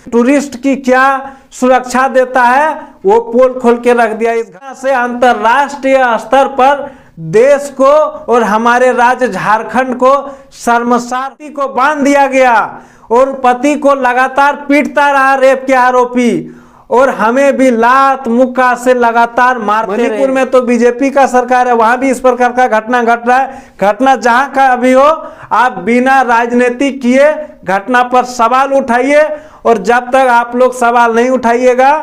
Tourist की क्या सुरक्षा देता है वो पोल खोल के रख दिया। इस घटना से अंतरराष्ट्रीय स्तर पर देश को और हमारे राज्य झारखंड को शर्मसार को बांध दिया गया और पति को लगातार पीटता रहा रेप के आरोपी, और हमें भी लात मुक्का से लगातार मारते रहे। मणिपुर में तो बीजेपी का सरकार है, वहां भी इस प्रकार का घटना घट रहा है। घटना जहां का भी हो, आप बिना राजनीति किए घटना पर सवाल उठाइए, और जब तक आप लोग सवाल नहीं उठाइएगा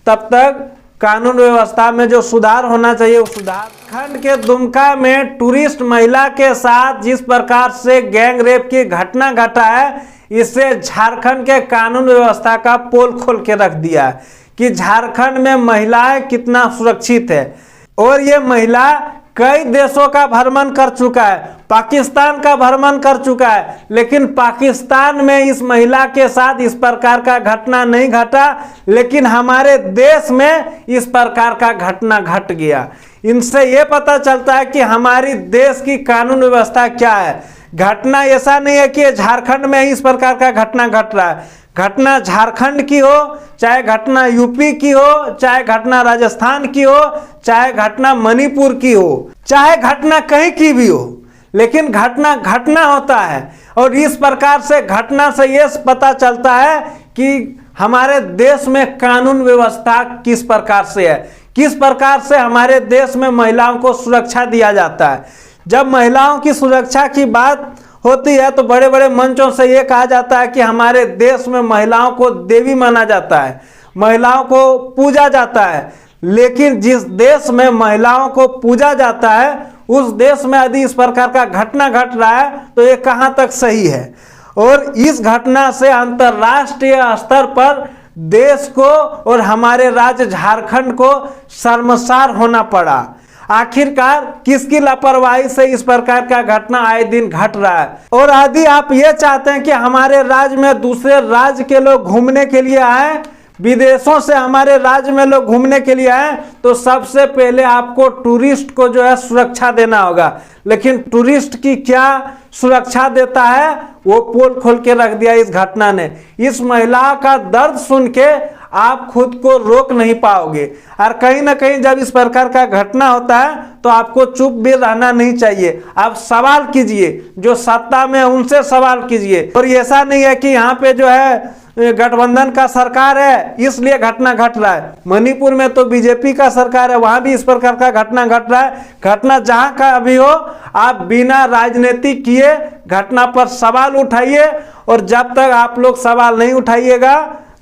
तब तक कानून व्यवस्था में जो सुधार होना चाहिए वो सुधार। खंड के दुमका में टूरिस्ट महिला के साथ जिस प्रकार से गैंग रेप की घटना घटा है, इससे झारखंड के कानून व्यवस्था का पोल खोल के रख दिया है कि झारखंड में महिलाएं कितना सुरक्षित है। और ये महिला कई देशों का भ्रमण कर चुका है, पाकिस्तान का भ्रमण कर चुका है, लेकिन पाकिस्तान में इस महिला के साथ इस प्रकार का घटना नहीं घटा, लेकिन हमारे देश में इस प्रकार का घटना घट गया। इनसे ये पता चलता है कि हमारी देश की कानून व्यवस्था क्या है। घटना ऐसा नहीं है कि झारखंड में इस प्रकार का घटना घट रहा है। घटना झारखंड की हो, चाहे घटना यूपी की हो, चाहे घटना राजस्थान की हो, चाहे घटना मणिपुर की हो, चाहे घटना कहीं की भी हो, लेकिन घटना घटना होता है। और इस प्रकार से घटना से ये पता चलता है कि हमारे देश में कानून व्यवस्था किस प्रकार से है, किस प्रकार से हमारे देश में महिलाओं को सुरक्षा दिया जाता है। जब महिलाओं की सुरक्षा की बात होती है तो बड़े बड़े मंचों से ये कहा जाता है कि हमारे देश में महिलाओं को देवी माना जाता है, महिलाओं को पूजा जाता है। लेकिन जिस देश में महिलाओं को पूजा जाता है उस देश में यदि इस प्रकार का घटना घट रहा है तो ये कहाँ तक सही है। और इस घटना से अंतरराष्ट्रीय स्तर पर देश को और हमारे राज्य झारखंड को शर्मसार होना पड़ा। आखिरकार किसकी लापरवाही से इस प्रकार का घटना आए दिन घट रहा है। और यदि आप ये चाहते हैं कि हमारे राज्य में दूसरे राज्य के लोग घूमने के लिए आए, विदेशों से हमारे राज्य में लोग घूमने के लिए आए, तो सबसे पहले आपको टूरिस्ट को जो है सुरक्षा देना होगा। लेकिन टूरिस्ट की क्या सुरक्षा देता है वो पोल खोल के रख दिया इस घटना ने। इस महिला का दर्द सुन के आप खुद को रोक नहीं पाओगे, और कहीं ना कहीं जब इस प्रकार का घटना होता है तो आपको चुप भी रहना नहीं चाहिए। आप सवाल कीजिए, जो सत्ता में उनसे सवाल कीजिए। और ऐसा नहीं है कि यहाँ पे जो है गठबंधन का सरकार है इसलिए घटना घट रहा है। मणिपुर में तो बीजेपी का सरकार है, वहां भी इस प्रकार का घटना घट रहा है। घटना जहां का भी हो, आप बिना राजनीति किए घटना पर सवाल उठाइए, और जब तक आप लोग सवाल नहीं उठाइएगा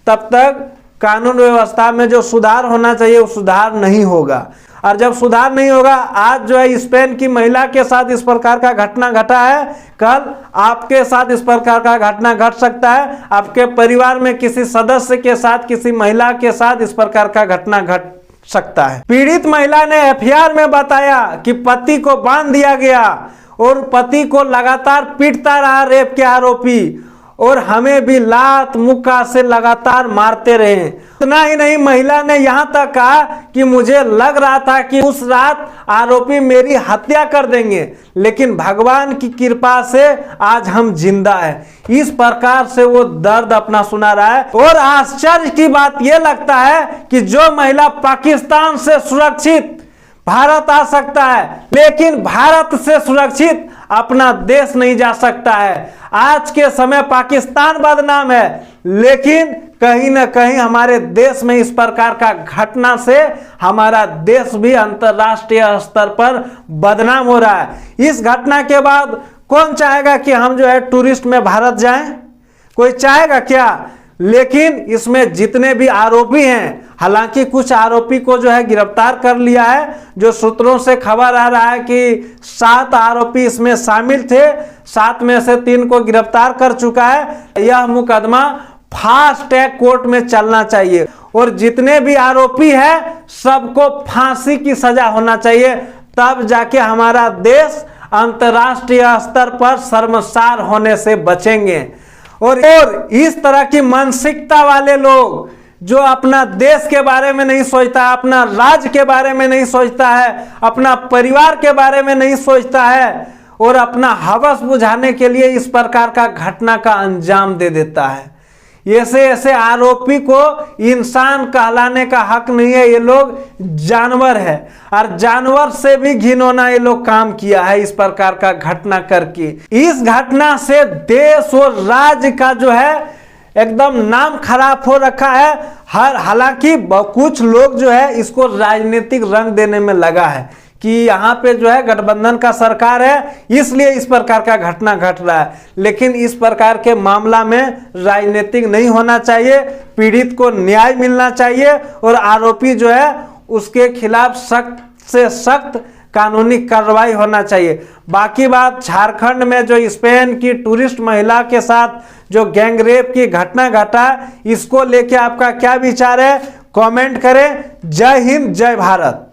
तब तक कानून व्यवस्था में जो सुधार होना चाहिए वो सुधार नहीं होगा। और जब सुधार नहीं होगा, आज जो है स्पेन की महिला के साथ इस प्रकार का घटना घटा है, कल आपके साथ इस प्रकार का घटना घट सकता है। आपके परिवार में किसी सदस्य के साथ, किसी महिला के साथ इस प्रकार का घटना घट सकता है। पीड़ित महिला ने एफआईआर में बताया कि पति को बांध दिया गया और पति को लगातार पीटता रहा रेप के आरोपी, और हमें भी लात मुक्का से लगातार मारते रहे। इतना ही नहीं, महिला ने यहां तक कहा कि मुझे लग रहा था कि उस रात आरोपी मेरी हत्या कर देंगे, लेकिन भगवान की कृपा से आज हम जिंदा हैं। इस प्रकार से वो दर्द अपना सुना रहा है। और आश्चर्य की बात यह लगता है कि जो महिला पाकिस्तान से सुरक्षित भारत आ सकता है, लेकिन भारत से सुरक्षित अपना देश नहीं जा सकता है। आज के समय पाकिस्तान बदनाम है, लेकिन कहीं ना कहीं हमारे देश में इस प्रकार का घटना से हमारा देश भी अंतरराष्ट्रीय स्तर पर बदनाम हो रहा है। इस घटना के बाद कौन चाहेगा कि हम जो है टूरिस्ट में भारत जाएं? कोई चाहेगा क्या? लेकिन इसमें जितने भी आरोपी हैं, हालांकि कुछ आरोपी को जो है गिरफ्तार कर लिया है। जो सूत्रों से खबर आ रहा है कि 7 आरोपी इसमें शामिल थे, 7 में से 3 को गिरफ्तार कर चुका है। यह मुकदमा फास्ट ट्रैक कोर्ट में चलना चाहिए, और जितने भी आरोपी हैं सबको फांसी की सजा होना चाहिए, तब जाके हमारा देश अंतर्राष्ट्रीय स्तर पर शर्मसार होने से बचेंगे। और इस तरह की मानसिकता वाले लोग जो अपना देश के बारे में नहीं सोचता है, अपना राज्य के बारे में नहीं सोचता है, अपना परिवार के बारे में नहीं सोचता है, और अपना हवस बुझाने के लिए इस प्रकार का घटना का अंजाम दे देता है। ऐसे ऐसे आरोपी को इंसान कहलाने का हक नहीं है। ये लोग जानवर है और जानवर से भी घिनौना ये लोग काम किया है इस प्रकार का घटना करके। इस घटना से देश और राज्य का जो है एकदम नाम खराब हो रखा है। हालांकि कुछ लोग जो है इसको राजनीतिक रंग देने में लगा है कि यहाँ पे जो है गठबंधन का सरकार है इसलिए इस प्रकार का घटना घट रहा है, लेकिन इस प्रकार के मामला में राजनीतिक नहीं होना चाहिए। पीड़ित को न्याय मिलना चाहिए और आरोपी जो है उसके खिलाफ सख्त से सख्त कानूनी कार्रवाई होना चाहिए। बाकी बात झारखंड में जो स्पेन की टूरिस्ट महिला के साथ जो गैंगरेप की घटना घटा, इसको लेके आपका क्या विचार है, कमेंट करें। जय हिंद, जय भारत।